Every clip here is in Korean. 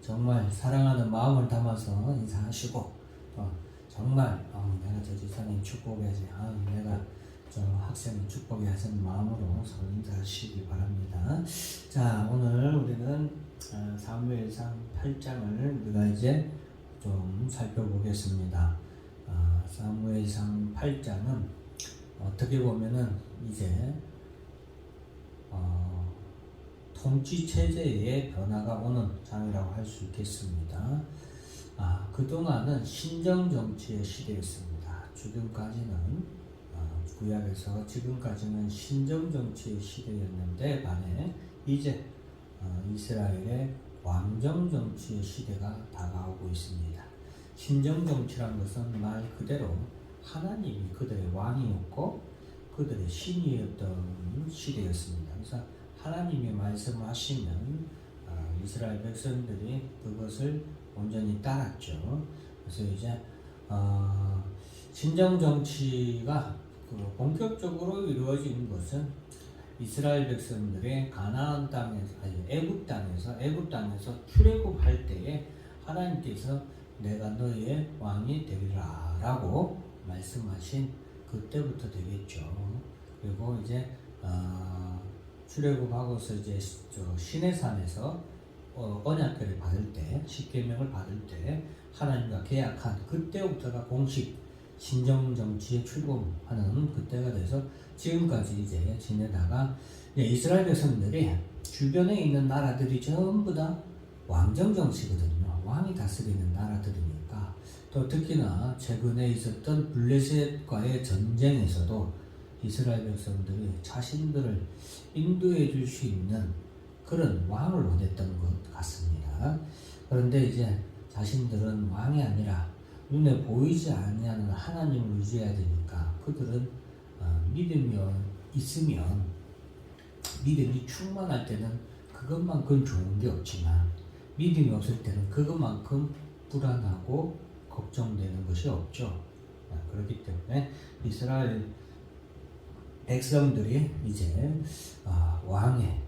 정말 사랑하는 마음을 담아서 인사하시고 정말 내가 저 지사님 축복해야지, 내가 저 학생을 축복해야지 마음으로 서로 인사하시기 바랍니다. 자, 오늘 우리는 사무엘상 8장을 우리가 이제 좀 살펴보겠습니다. 사무엘상 8장은 어떻게 보면은 이제 통치 체제의 변화가 오는 장이라고 할 수 있겠습니다. 그동안은 신정 정치의 시대였습니다. 지금까지는 구약에서 지금까지는 신정 정치의 시대였는데 반해 이제 이스라엘의 왕정 정치의 시대가 다가오고 있습니다. 신정 정치란 것은 말 그대로 하나님이 그들의 왕이었고 그들의 신이었던 시대였습니다. 그래서 하나님이 말씀하시면 이스라엘 백성들이 그것을 온전히 따랐죠. 그래서 이제 신정 정치가 본격적으로 이루어진 것은 이스라엘 백성들의 가나안 땅에서 애굽 땅에서 출애굽할 때에 하나님께서 내가 너의 왕이 되리라라고 말씀하신 그때부터 되겠죠. 그리고 이제 출애굽하고서 이제 시내산에서 언약궤를 받을 때, 십계명을 받을 때 하나님과 계약한 그때부터가 공식 신정 정치에 출범하는 그때가 돼서 지금까지 이제 지내다가 이스라엘 백성들이 주변에 있는 나라들이 전부 다 왕정 정치거든요. 왕이 다스리는 나라들이니까. 또 특히나 최근에 있었던 블레셋과의 전쟁에서도 이스라엘 백성들이 자신들을 인도해 줄 수 있는 그런 왕을 원했던 것 같습니다. 그런데 이제 자신들은 왕이 아니라 눈에 보이지 않는 하나님을 의지해야 되니까 그들은 믿음이 있으면 믿음이 충만할 때는 그것만큼 좋은 게 없지만 믿음이 없을 때는 그것만큼 불안하고 걱정되는 것이 없죠. 그렇기 때문에 이스라엘 백성들이 이제 왕에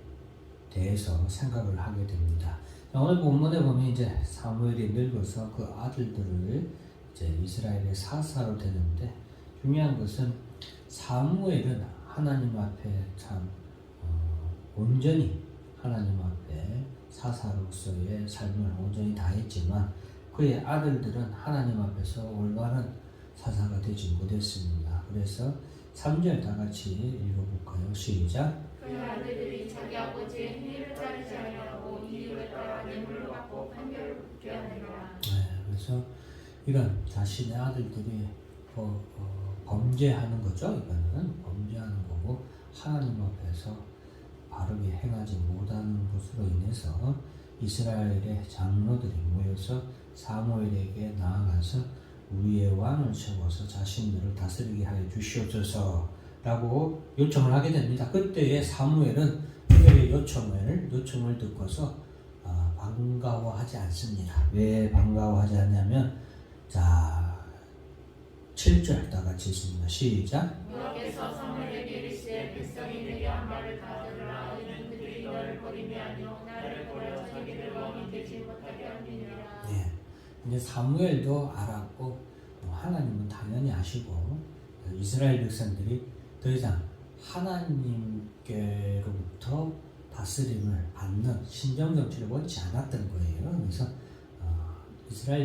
대해서 생각을 하게 됩니다. 오늘 본문에 보면 이제 사무엘이 늙어서 그 아들들을 이제 이스라엘의 사사로 되는데 중요한 것은 사무엘은 하나님 앞에 참 온전히 하나님 앞에 사사로서의 삶을 온전히 다했지만 그의 아들들은 하나님 앞에서 올바른 사사가 되지 못했습니다. 그래서 3절 다 같이 읽어볼까요? 시작. 그 아들들이 자기 아버지의 행위를 따르지 아니하고 이유를 따라 뇌물을 받고 판결을 붙게 하느니라. 그래서 이런 자신의 아들들이 범죄하는 거죠. 이거는 범죄하는 거고 하나님 앞에서 바르게 행하지 못하는 것으로 인해서 이스라엘의 장로들이 모여서 사무엘에게 나아가서 우리의 왕을 세워서 자신들을 다스리게 하여 주시옵소서 라고 요청을 하게 됩니다. 그때의 사무엘은 그들의 요청을 듣고서 반가워하지 않습니다. 왜 반가워하지 않냐면 자 7절 다 같이 있습니다. 시작. 여호와께서 사무엘에게 이르시되 백성이 내게 한 말을 다 들으라. 이는 그들이 너를 버림이 아니요 나를 버려 자기들 왕이 되지 못하게 함이니라. 이제 사무엘도 알았고 하나님은 당연히 아시고 이스라엘 백성들이 더 이상 하나님께로부터 다스림을 받는 신정 정치를 원치 않았던 거예요. 그래서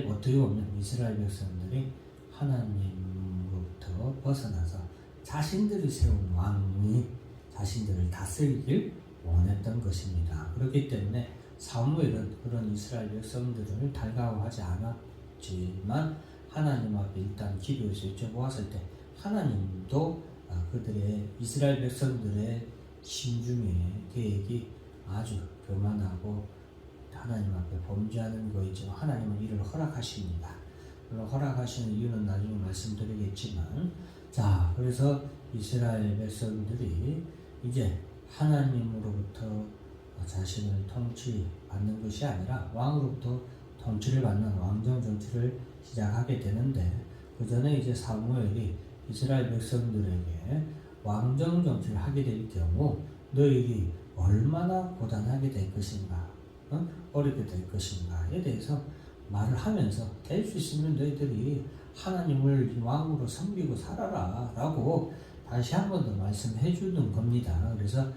어떻게 보면 이스라엘 백성들이 하나님으로부터 벗어나서 자신들이 세운 왕이 자신들을 다스리길 원했던 것입니다. 그렇기 때문에 사무엘은 그런 이스라엘 백성들을 달가워하지 않았지만 하나님 앞에 일단 기도해서 여쭤보았을 때 하나님도 그들의 이스라엘 백성들의 심중의 계획이 아주 교만하고 하나님 앞에 범죄하는 거이지만 하나님은 이를 허락하십니다. 물론 허락하시는 이유는 나중에 말씀드리겠지만 자 그래서 이스라엘 백성들이 이제 하나님으로부터 자신을 통치받는 것이 아니라 왕으로부터 통치를 받는 왕정 정치를 시작하게 되는데 그 전에 이제 사무엘이 이스라엘 백성들에게 왕정 정치를 하게 될 경우 너희들이 얼마나 고단하게 될 것인가 어렵게 될 것인가에 대해서 말을 하면서 될 수 있으면 너희들이 하나님을 왕으로 섬기고 살아라 라고 다시 한 번 더 말씀해 주는 겁니다. 그래서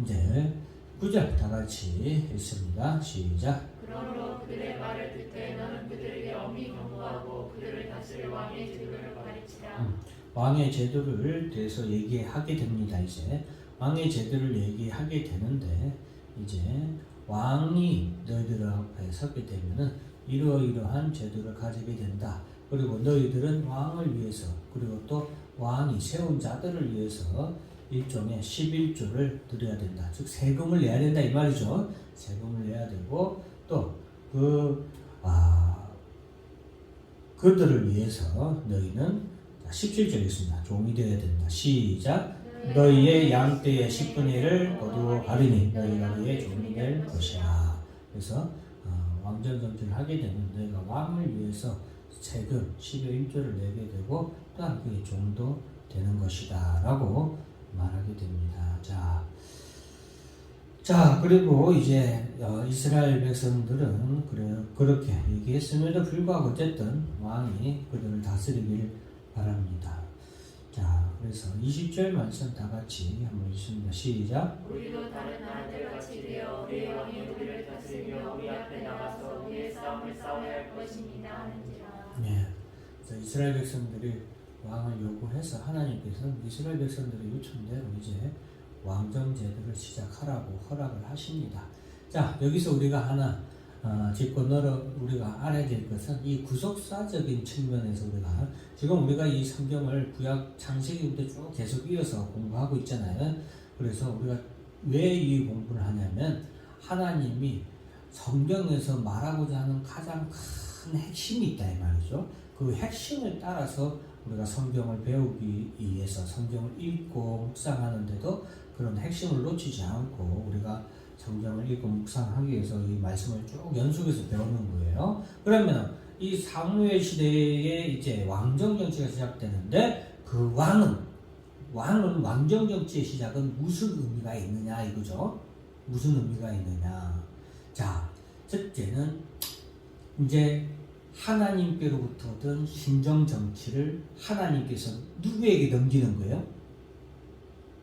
이제 9절 다 같이 읽습니다. 시작. 그러므로 그들의 말을 듣되 너는 그들에게 엄히 경고하고 그들을 다스릴 왕의 제도를 가르치라. 왕의 제도를 대해서 얘기하게 됩니다. 이제 왕의 제도를 얘기하게 되는데 이제 왕이 너희들 앞에 서게 되면은 이러이러한 제도를 가지게 된다. 그리고 너희들은 왕을 위해서 그리고 또 왕이 세운 자들을 위해서 일종의 11조를 드려야 된다. 즉 세금을 내야 된다 이 말이죠. 세금을 내야 되고 또 그들을 위해서 너희는 17절 있습니다. 종이 되어야 된다. 시작. 너희의 양떼의 10분의 1을 거두어 가리니 너희가 그의 종이 될 것이라. 그래서 왕정 정치를 하게 되면 너희가 왕을 위해서 세금 10의 1조를 내게 되고 또한 그의 종도 되는 것이다 라고 말하게 됩니다. 자 그리고 이제 이스라엘 백성들은 그렇게 얘기했음에도 불구하고 어쨌든 왕이 그들을 다스리길 바랍니다. 자 그래서 20절 말씀 다 같이 한번 읽습니다. 시작. 우리도 다른 나라들 같이 되어 우리의 왕이 우리를 다스리며 우리 앞에 나가서 우리의 싸움을 싸워야 할 것입니다 하는지라. 네. 그래서 이스라엘 백성들이 왕을 요구해서 하나님께서는 이스라엘 백성들의 요청대로 이제 왕정 제도를 시작하라고 허락을 하십니다. 자 여기서 우리가 하나 짚고 우리가 알아야 될 것은 이 구속사적인 측면에서 지금 우리가 이 성경을 구약 창세기부터 쭉 계속 이어서 공부하고 있잖아요. 그래서 우리가 왜 이 공부를 하냐면 하나님이 성경에서 말하고자 하는 가장 큰 핵심이 있다 이 말이죠. 그 핵심을 따라서 우리가 성경을 배우기 위해서 성경을 읽고 묵상하는데도 그런 핵심을 놓치지 않고 우리가 성경을 읽고 묵상하기 위해서 이 말씀을 쭉 연속해서 배우는 거예요. 그러면 이 사무엘 시대에 이제 왕정 정치가 시작되는데 그 왕은 왕정 정치의 시작은 무슨 의미가 있느냐 이거죠. 무슨 의미가 있느냐. 자, 첫째는 이제 하나님께로부터 얻은 신정 정치를 하나님께서 누구에게 넘기는 거예요?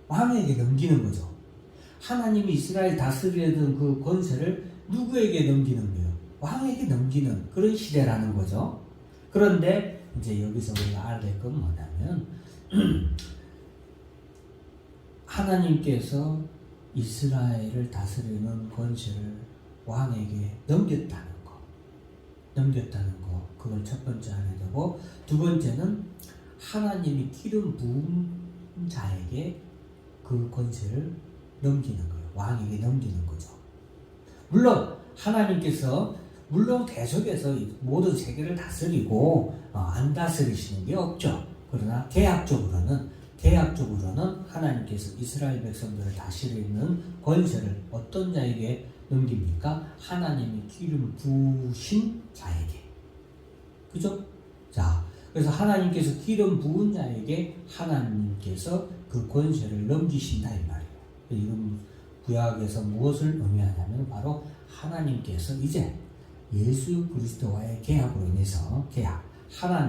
왕에게 넘기는 거죠. 하나님이 이스라엘 다스리려던 그 권세를 누구에게 넘기는 거예요? 왕에게 넘기는 그런 시대라는 거죠. 그런데 이제 여기서 우리가 알아야 될 건 뭐냐면 하나님께서 이스라엘을 다스리는 권세를 왕에게 넘겼다는 거. 그걸 첫 번째 알아야 되고 두 번째는 하나님이 기름 부은 자에게 그 권세를 넘기는 거예요. 왕에게 넘기는 거죠. 물론 하나님께서 계속해서 모든 세계를 다스리고 안 다스리시는 게 없죠. 그러나 계약적으로는 하나님께서 이스라엘 백성들을 다스리는 권세를 어떤 자에게 넘깁니까? 하나님이 기름 부으신 자에게. 그죠? 자, 그래서 하나님께서 기름 부은 자에게 하나님께서 그 권세를 넘기신다 이 말이에요. 이건 구약에서 무엇을 의미하냐면 바로 하나님께서 이제 예수 그리스도와의 계약으로 인해서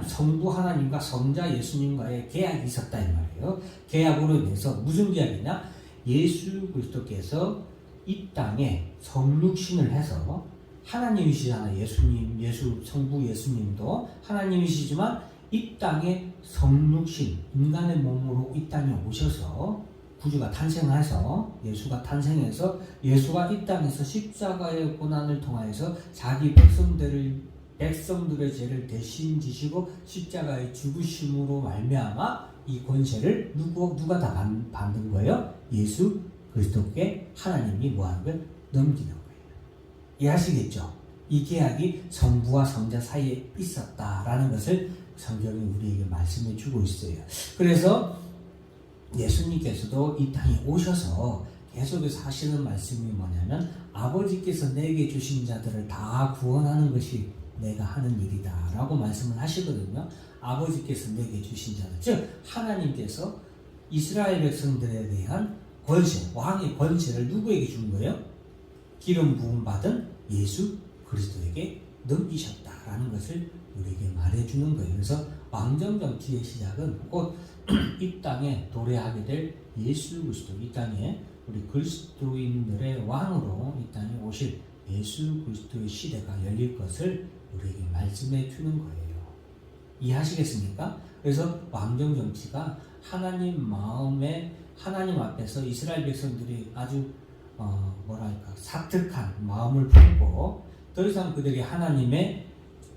성부 하나님과 성자 예수님과의 계약이 있었다 이 말이에요. 계약으로 인해서 무슨 계약이냐? 예수 그리스도께서 이 땅에 성육신을 해서 하나님이시잖아요. 성부 예수님도 하나님이시지만 이 땅에 성육신, 인간의 몸으로 이 땅에 오셔서 구주가 탄생해서 예수가 탄생해서 예수가 이 땅에서 십자가의 고난을 통하여서 자기 백성들의 죄를 대신 지시고 십자가의 죽으심으로 말미암아 이 권세를 누가 다 받는 거예요? 예수 그리스도께 하나님이 뭐하는 거예요? 넘기는 거예요. 이해하시겠죠? 이 계약이 성부와 성자 사이에 있었다라는 것을 성경이 우리에게 말씀해 주고 있어요. 그래서 예수님께서도 이 땅에 오셔서 계속해서 하시는 말씀이 뭐냐면 아버지께서 내게 주신 자들을 다 구원하는 것이 내가 하는 일이다 라고 말씀을 하시거든요. 아버지께서 내게 주신 자들, 즉 하나님께서 이스라엘 백성들에 대한 권세, 왕의 권세를 누구에게 준 거예요? 기름 부음 받은 예수 그리스도에게 넘기셨다라는 것을 우리에게 말해주는 거예요. 그래서 왕정 정치의 시작은 곧 이 땅에 도래하게 될 예수 그리스도, 이 땅에 우리 그리스도인들의 왕으로 이 땅에 오실 예수 그리스도의 시대가 열릴 것을 우리에게 말씀해 주는 거예요. 이해하시겠습니까? 그래서 왕정 정치가 하나님 마음에, 하나님 앞에서 이스라엘 백성들이 아주 사특한 마음을 품고 더 이상 그들이 하나님의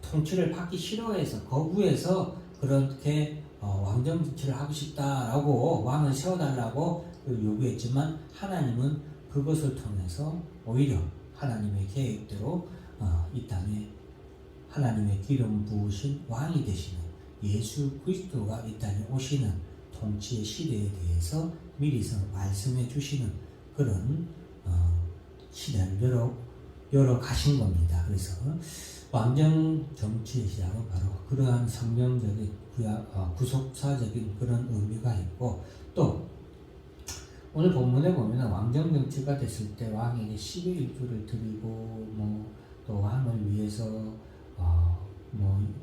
통치를 받기 싫어해서 거부해서 그렇게 왕정 정치를 하고 싶다라고 왕을 세워달라고 요구했지만 하나님은 그것을 통해서 오히려 하나님의 계획대로 이 땅에 하나님의 기름 부으신 왕이 되시는 예수 그리스도가 이 땅에 오시는 통치의 시대에 대해서 미리서 말씀해 주시는 그런 시대를 열어 가신 겁니다. 그래서 왕정 정치의 시작은 바로 그러한 성경적인 구속사적인 그런 의미가 있고, 또 오늘 본문에 보면 왕정 정치가 됐을 때 왕에게 11조를 드리고 또 왕을 위해서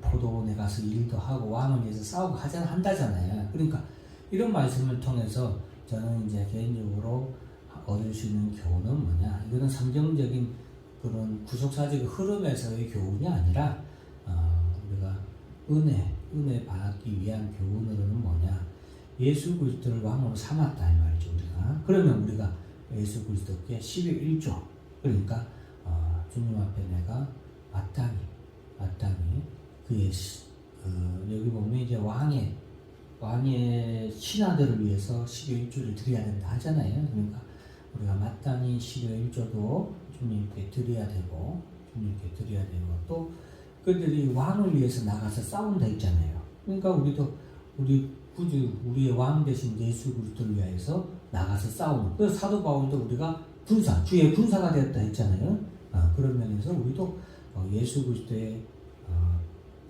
포도원에 가서 일도 하고 왕을 위해서 싸우고 한다잖아요. 그러니까 이런 말씀을 통해서 저는 이제 개인적으로 얻을 수 있는 교훈은 뭐냐, 이거는 성경적인 그런 구속사적 흐름에서의 교훈이 아니라 우리가 은혜 받기 위한 교훈으로는 뭐냐, 예수 그리스도를 왕으로 삼았다 이 말이죠. 우리가 그러면 우리가 예수 그리스도께 11조, 그러니까 주님 앞에 내가 마땅히 그의 여기 보면 이제 왕의 신하들을 위해서 11조를 드려야 된다 하잖아요. 그러니까 우리가 마땅히 11조도 주님께 드려야 되고 또 그들이 왕을 위해서 나가서 싸운다 했잖아요. 그러니까 우리의 왕 대신 예수 그리스도를 위해서 나가서 싸우는, 그 사도 바울도 우리가 주의 군사가 되었다 했잖아요. 그런 면에서 우리도 예수 그리스도의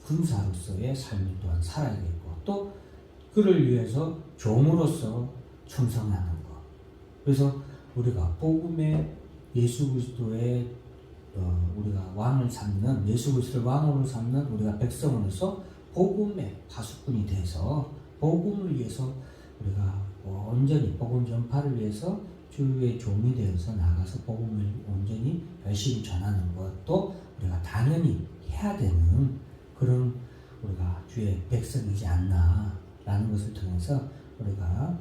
군사로서의 삶을 또한 살아야겠고, 또 그를 위해서 종으로서 충성하는 것. 그래서 우리가 복음의 예수 그리스도의 우리가 왕을 삼는, 예수 그리스도를 왕으로 삼는 우리가 백성으로서 복음의 파수꾼이 돼서 복음을 위해서 우리가 온전히 복음 전파를 위해서 주의 종이 되어서 나가서 복음을 온전히 열심히 전하는 것도 우리가 당연히 해야 되는 그런 우리가 주의 백성이지 않나라는 것을 통해서 우리가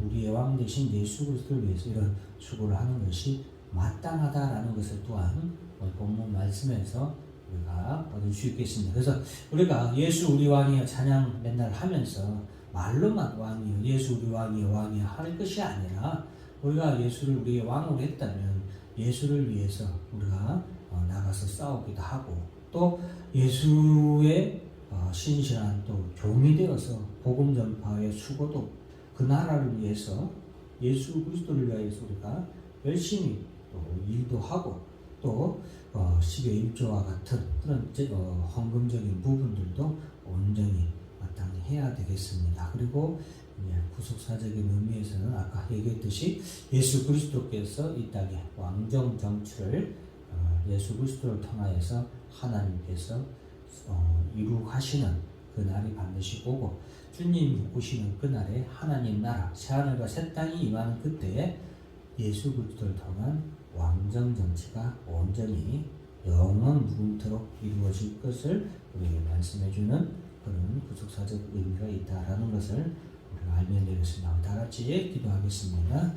우리의 왕 대신 예수 그리스도를 위해서 이런 수고를 하는 것이 마땅하다라는 것을 또한 본문 말씀에서 우리가 얻을 수 있겠습니다. 그래서 우리가 예수 우리 왕이여 찬양 맨날 하면서 말로만 왕이여, 예수 우리 왕이여 할 것이 아니라, 우리가 예수를 우리의 왕으로 했다면 예수를 위해서 우리가 나가서 싸우기도 하고, 또 예수의 신실한 또 종이 되어서 복음 전파의 수고도 그 나라를 위해서 예수 그리스도를 위해서 우리가 열심히 또 일도 하고, 또 10의 1조와 같은 그런 헌금적인 부분들도 온전히 마땅히 해야 되겠습니다. 그리고 구속사적인 의미에서는 아까 얘기했듯이 예수 그리스도께서 이 땅에 왕정 정치를 예수 그리스도를 통하여서 하나님께서 이루하시는 그 날이 반드시 오고, 주님이 오시는 그날에 하나님 나라 새하늘과 새 땅이 임하는 그때에 예수 그리스도를 통한 왕정 정치가 온전히 영원 무궁토록 이루어질 것을 우리에게 말씀해주는 그런 구속사적 의미가 있다라는 것을 우리가 알면 되겠습니다. 다 같이 기도하겠습니다.